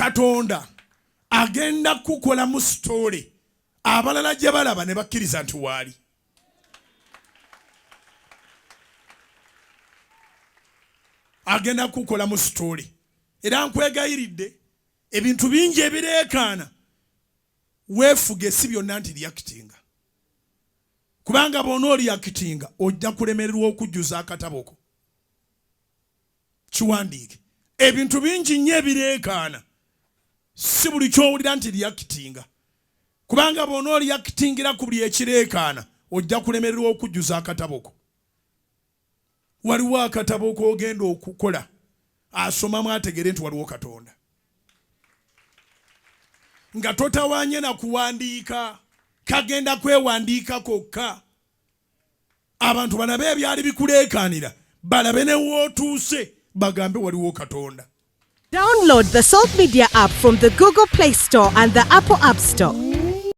Katonda agenda kukolamu story abalala gye balaba ne bakkiriza nti waali. Agenda kukolamu story. Era nkwegayiridde ebintu bingi ebireekaana weefuge si byonna nti reactinga. Kubanga bw'onoo reactinga ojja kulemererwa okujjuza akatabo ko. Kiwandiike. Ebintu bingi nnyo ebireekaana si buli ky'owulira nti reactinga. Kubanga bw'onoo reactingira ku buli ekireekaana ojja kulemererwa okujjuza akatabo ko. Waliwo akatabo k'ogenda okukola asomamu ategere nti waliwo Katonda. Nga totawaanye na kuwandiika, kagenda kwewandiika kokka. Abantu balabe ebyali bikuleekaanira, balabe ne wootuuse bagambe waliwo Katonda. Download the Salt Media app from the Google Play Store and the Apple App Store.